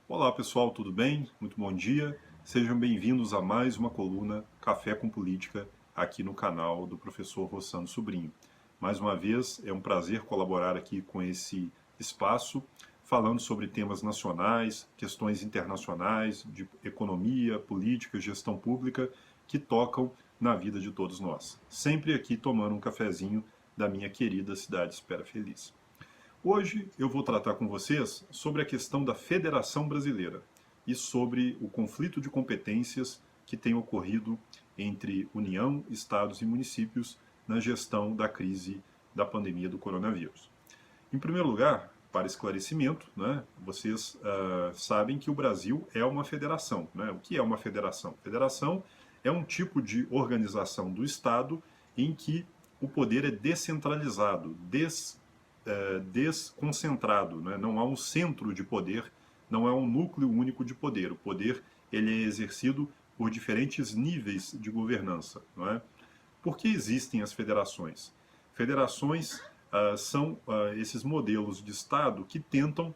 Olá pessoal, tudo bem? Muito bom dia. Sejam bem-vindos a mais uma coluna Café com Política aqui no canal do professor Rossano Sobrinho. Mais uma vez, é um prazer colaborar aqui com esse espaço, falando sobre temas nacionais, questões internacionais, de economia, política, gestão pública, que tocam na vida de todos nós. Sempre aqui tomando um cafezinho da minha querida cidade Espera Feliz. Hoje eu vou tratar com vocês sobre a questão da Federação Brasileira e sobre o conflito de competências que tem ocorrido entre União, Estados e municípios na gestão da crise da pandemia do coronavírus. Em primeiro lugar, para esclarecimento, vocês sabem que o Brasil é uma federação. O que é uma federação? Federação é um tipo de organização do Estado em que o poder é descentralizado, desconcentrado, não há um centro de poder, não é um núcleo único de poder. O poder ele é exercido por diferentes níveis de governança. Por que existem as federações? Federações são esses modelos de Estado que tentam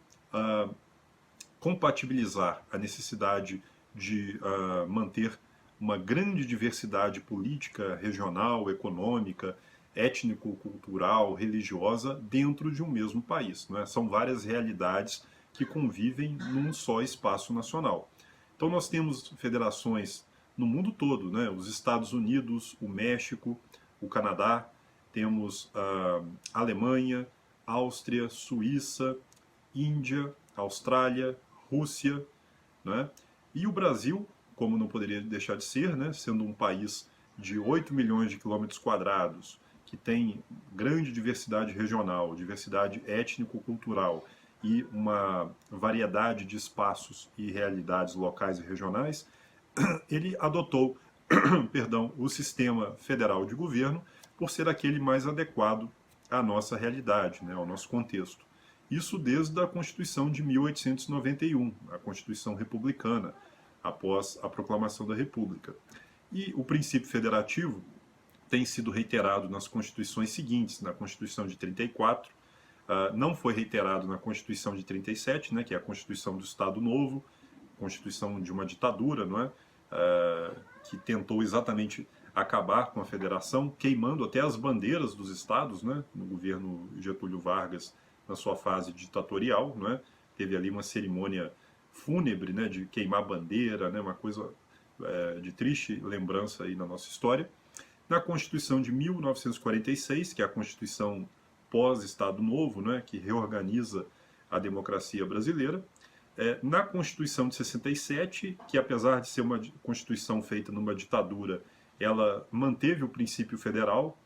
compatibilizar a necessidade de manter uma grande diversidade política, regional, econômica, étnico-cultural, religiosa, dentro de um mesmo país. São várias realidades que convivem num só espaço nacional. Então nós temos federações no mundo todo, os Estados Unidos, o México, o Canadá, temos a Alemanha, Áustria, Suíça, Índia, Austrália, Rússia, e o Brasil, como não poderia deixar de ser, sendo um país de 8 milhões de quilômetros quadrados, que tem grande diversidade regional, diversidade étnico-cultural e uma variedade de espaços e realidades locais e regionais, ele adotou o sistema federal de governo por ser aquele mais adequado à nossa realidade, ao nosso contexto. Isso desde a Constituição de 1891, a Constituição republicana, após a proclamação da República. E o princípio federativo tem sido reiterado nas constituições seguintes, na Constituição de 34, não foi reiterado na Constituição de 37, que é a Constituição do Estado Novo, Constituição de uma ditadura, que tentou exatamente acabar com a federação, queimando até as bandeiras dos estados, no governo Getúlio Vargas, na sua fase ditatorial, teve ali uma cerimônia fúnebre, de queimar bandeira, uma coisa de triste lembrança aí na nossa história. Na Constituição de 1946, que é a Constituição pós-Estado Novo, que reorganiza a democracia brasileira. Na Constituição de 67, que apesar de ser uma Constituição feita numa ditadura, ela manteve o princípio federal,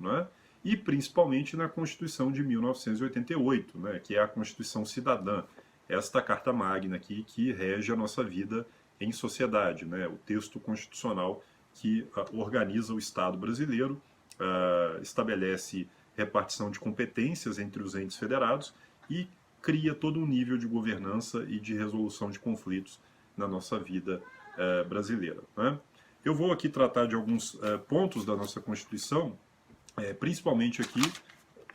e principalmente na Constituição de 1988, que é a Constituição Cidadã, esta Carta Magna aqui que rege a nossa vida em sociedade, o texto constitucional que organiza o Estado brasileiro, estabelece repartição de competências entre os entes federados e cria todo um nível de governança e de resolução de conflitos na nossa vida brasileira. Eu vou aqui tratar de alguns pontos da nossa Constituição, principalmente aqui,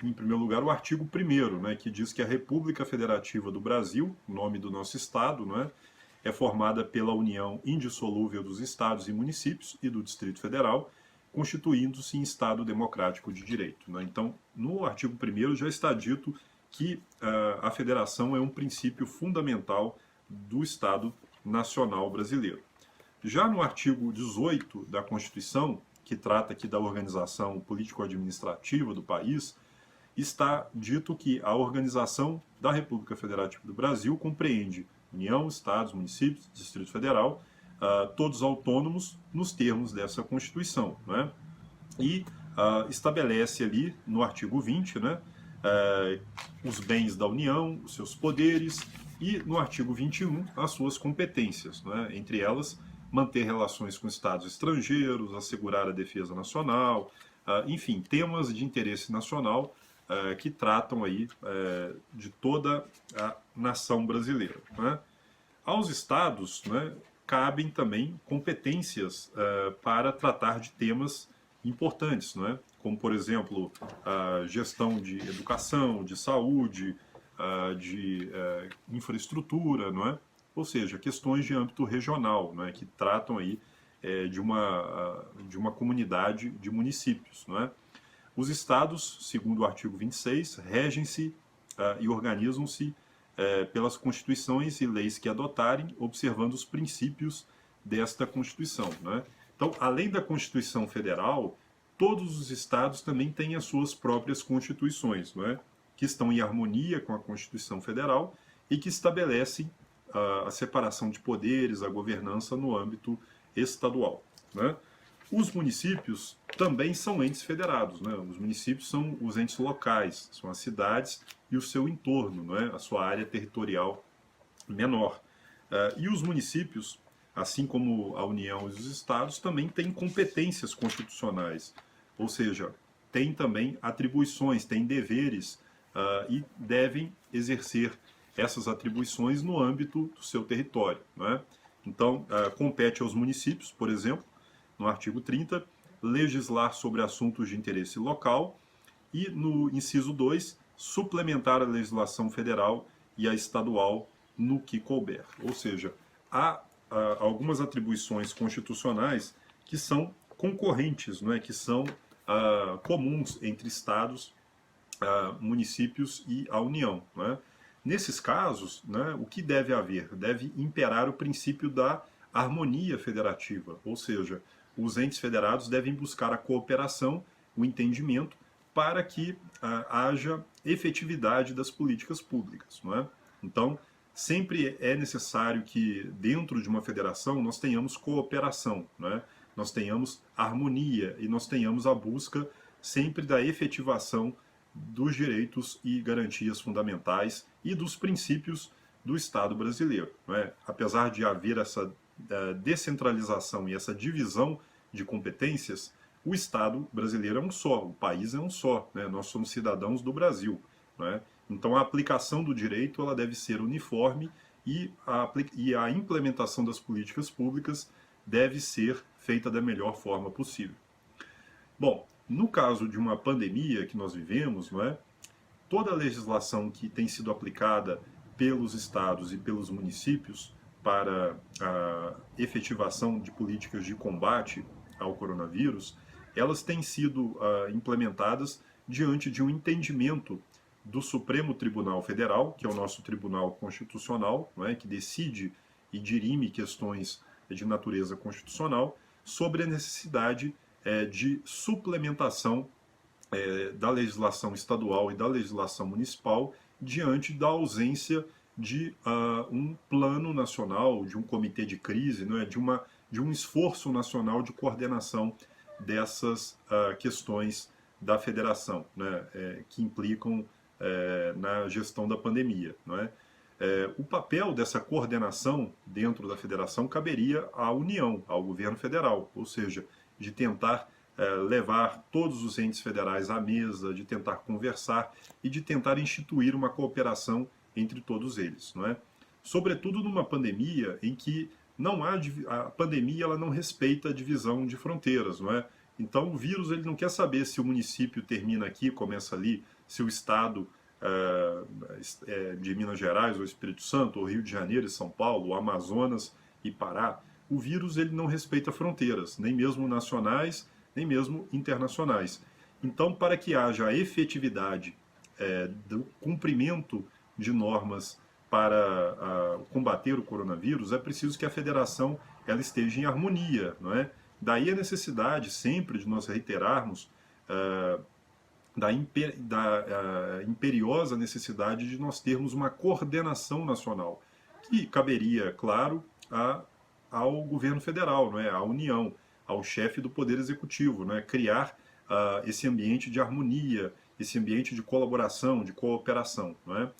em primeiro lugar, o artigo 1º, que diz que a República Federativa do Brasil, nome do nosso Estado, é formada pela união indissolúvel dos estados e municípios e do Distrito Federal, constituindo-se em Estado democrático de direito. Então, no artigo 1º já está dito que a federação é um princípio fundamental do Estado Nacional brasileiro. Já no artigo 18 da Constituição, que trata aqui da organização político-administrativa do país, está dito que a organização da República Federativa do Brasil compreende União, Estados, Municípios, Distrito Federal, todos autônomos nos termos dessa Constituição. E estabelece ali, no artigo 20, os bens da União, os seus poderes, e no artigo 21, as suas competências, entre elas, manter relações com estados estrangeiros, assegurar a defesa nacional, enfim, temas de interesse nacional que tratam aí de toda a nação brasileira. Aos estados cabem também competências para tratar de temas importantes, não é? Como, por exemplo, a gestão de educação, de saúde, de infraestrutura, não é? Ou seja, questões de âmbito regional, não é? Que tratam aí de uma comunidade de municípios, não é? Os estados, segundo o artigo 26, regem-se e organizam-se pelas constituições e leis que adotarem, observando os princípios desta Constituição, né? Então, além da Constituição Federal, todos os estados também têm as suas próprias constituições, não é? Que estão em harmonia com a Constituição Federal e que estabelecem a separação de poderes, a governança no âmbito estadual, né? Os municípios também são entes federados, né? Os municípios são os entes locais, são as cidades e o seu entorno, não é? A sua área territorial menor. E os municípios, assim como a União e os estados, também têm competências constitucionais, ou seja, têm também atribuições, têm deveres e devem exercer essas atribuições no âmbito do seu território, não é? Então, compete aos municípios, por exemplo, no artigo 30, legislar sobre assuntos de interesse local e, no inciso 2, suplementar a legislação federal e a estadual no que couber. Ou seja, há algumas atribuições constitucionais que são concorrentes, não é? Que são comuns entre estados, municípios e a União, não é? Nesses casos, né, o que deve haver? Deve imperar o princípio da harmonia federativa, ou seja, os entes federados devem buscar a cooperação, o entendimento, para que haja efetividade das políticas públicas, não é? Então, sempre é necessário que, dentro de uma federação, nós tenhamos cooperação, não é? Nós tenhamos harmonia e nós tenhamos a busca sempre da efetivação dos direitos e garantias fundamentais e dos princípios do Estado brasileiro, não é? Apesar de haver essa descentralização e essa divisão de competências, o Estado brasileiro é um só, o país é um só, né? Nós somos cidadãos do Brasil, não é? Então a aplicação do direito ela deve ser uniforme e a implementação das políticas públicas deve ser feita da melhor forma possível. Bom, no caso de uma pandemia que nós vivemos, não é? Toda a legislação que tem sido aplicada pelos estados e pelos municípios para a efetivação de políticas de combate ao coronavírus, elas têm sido implementadas diante de um entendimento do Supremo Tribunal Federal, que é o nosso Tribunal Constitucional, não é? Que decide e dirime questões de natureza constitucional, sobre a necessidade de suplementação da legislação estadual e da legislação municipal diante da ausência de um plano nacional, de um comitê de crise, não é? De um esforço nacional de coordenação dessas questões da federação, né? Que implicam na gestão da pandemia, não é? O papel dessa coordenação dentro da federação caberia à União, ao governo federal, ou seja, de tentar levar todos os entes federais à mesa, de tentar conversar e de tentar instituir uma cooperação entre todos eles, não é? Sobretudo numa pandemia em que não há a pandemia ela não respeita a divisão de fronteiras, não é? Então o vírus ele não quer saber se o município termina aqui, começa ali, se o estado de Minas Gerais ou Espírito Santo, ou Rio de Janeiro e São Paulo, ou Amazonas e Pará. O vírus ele não respeita fronteiras, nem mesmo nacionais, nem mesmo internacionais. Então, para que haja a efetividade do cumprimento de normas para combater o coronavírus, é preciso que a federação ela esteja em harmonia, não é? Daí a necessidade sempre de nós reiterarmos da imperiosa necessidade de nós termos uma coordenação nacional, que caberia, claro, ao governo federal, não é? À União, ao chefe do Poder Executivo, não é? Criar esse ambiente de harmonia, esse ambiente de colaboração, de cooperação, não é?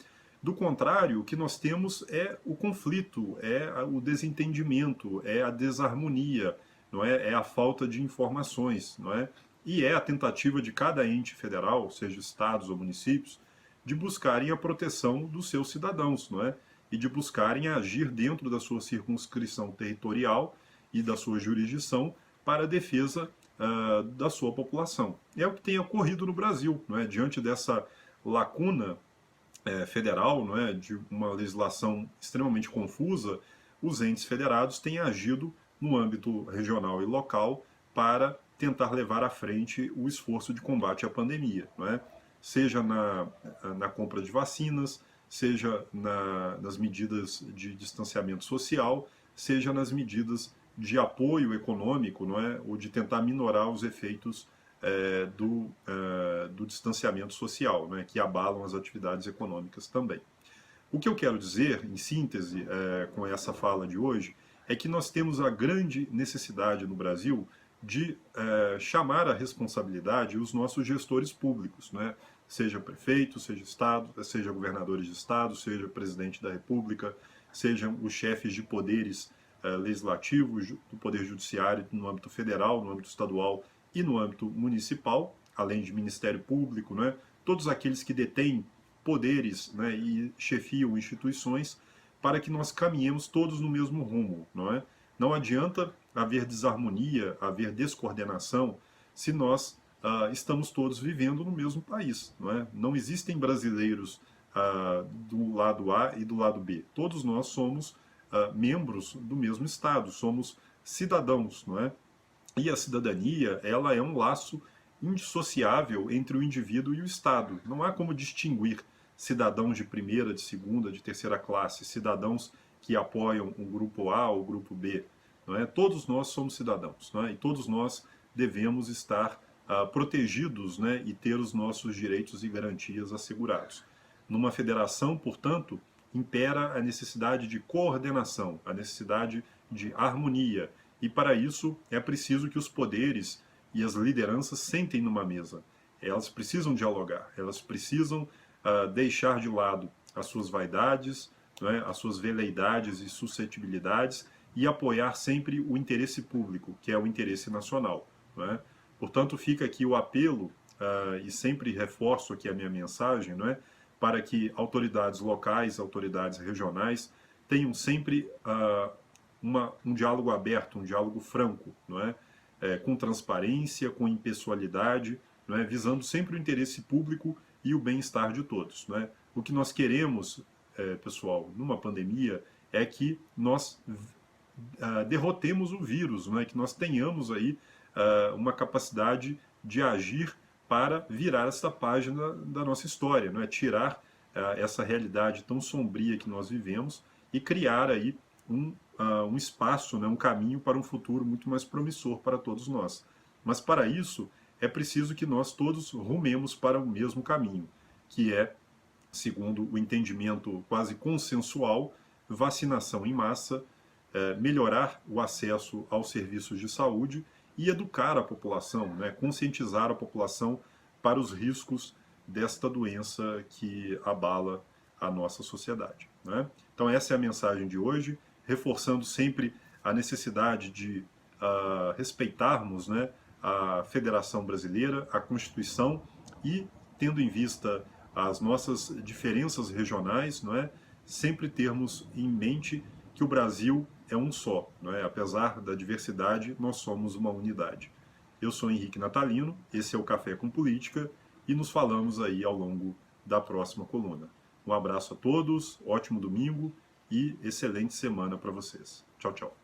Do contrário, o que nós temos é o conflito, é o desentendimento, é a desarmonia, não é? É a falta de informações, não é? E é a tentativa de cada ente federal, seja estados ou municípios, de buscarem a proteção dos seus cidadãos, não é? E de buscarem agir dentro da sua circunscrição territorial e da sua jurisdição para a defesa da sua população. É o que tem ocorrido no Brasil, não é? Diante dessa lacuna federal, não é? De uma legislação extremamente confusa, os entes federados têm agido no âmbito regional e local para tentar levar à frente o esforço de combate à pandemia, não é? Seja na compra de vacinas, seja nas medidas de distanciamento social, seja nas medidas de apoio econômico, não é? Ou de tentar minorar os efeitos do distanciamento social, não é? Que abalam as atividades econômicas também. O que eu quero dizer, em síntese, com essa fala de hoje, é que nós temos a grande necessidade no Brasil de chamar à responsabilidade os nossos gestores públicos, né? Seja prefeito, seja estado, seja governadores de estado, seja presidente da república, sejam os chefes de poderes legislativos, do poder judiciário no âmbito federal, no âmbito estadual e no âmbito municipal, além de Ministério Público, né? Todos aqueles que detêm poderes, né, e chefiam instituições para que nós caminhemos todos no mesmo rumo, não é? Não adianta haver desarmonia, haver descoordenação, se nós estamos todos vivendo no mesmo país, não é? Não existem brasileiros do lado A e do lado B. Todos nós somos membros do mesmo Estado, somos cidadãos, não é? E a cidadania, ela é um laço indissociável entre o indivíduo e o Estado. Não há como distinguir cidadãos de primeira, de segunda, de terceira classe, cidadãos que apoiam o grupo A ou o grupo B. Não é? Todos nós somos cidadãos, não é? E todos nós devemos estar protegidos, né? E ter os nossos direitos e garantias assegurados. Numa federação, portanto, impera a necessidade de coordenação, a necessidade de harmonia. E para isso é preciso que os poderes e as lideranças sentem numa mesa. Elas precisam dialogar, elas precisam deixar de lado as suas vaidades, né, as suas veleidades e suscetibilidades e apoiar sempre o interesse público, que é o interesse nacional. Não é? Portanto, fica aqui o apelo, e sempre reforço aqui a minha mensagem, não é? Para que autoridades locais, autoridades regionais tenham sempre um diálogo aberto, um diálogo franco, não é? Com transparência, com impessoalidade, não é? Visando sempre o interesse público e o bem-estar de todos. Não é? O que nós queremos, pessoal, numa pandemia, é que nós derrotemos o vírus, não é? Que nós tenhamos aí uma capacidade de agir para virar essa página da nossa história, não é? Tirar essa realidade tão sombria que nós vivemos e criar aí um espaço, né? Um caminho para um futuro muito mais promissor para todos nós. Mas para isso é preciso que nós todos rumemos para o mesmo caminho, que é, segundo o entendimento quase consensual, vacinação em massa, melhorar o acesso aos serviços de saúde e educar a população, né, conscientizar a população para os riscos desta doença que abala a nossa sociedade. Né? Então essa é a mensagem de hoje, reforçando sempre a necessidade de respeitarmos, né, a Federação Brasileira, a Constituição e, tendo em vista as nossas diferenças regionais, não é, sempre termos em mente que o Brasil é um só, não é? Apesar da diversidade, nós somos uma unidade. Eu sou Henrique Natalino, esse é o Café com Política e nos falamos aí ao longo da próxima coluna. Um abraço a todos, ótimo domingo e excelente semana para vocês. Tchau, tchau.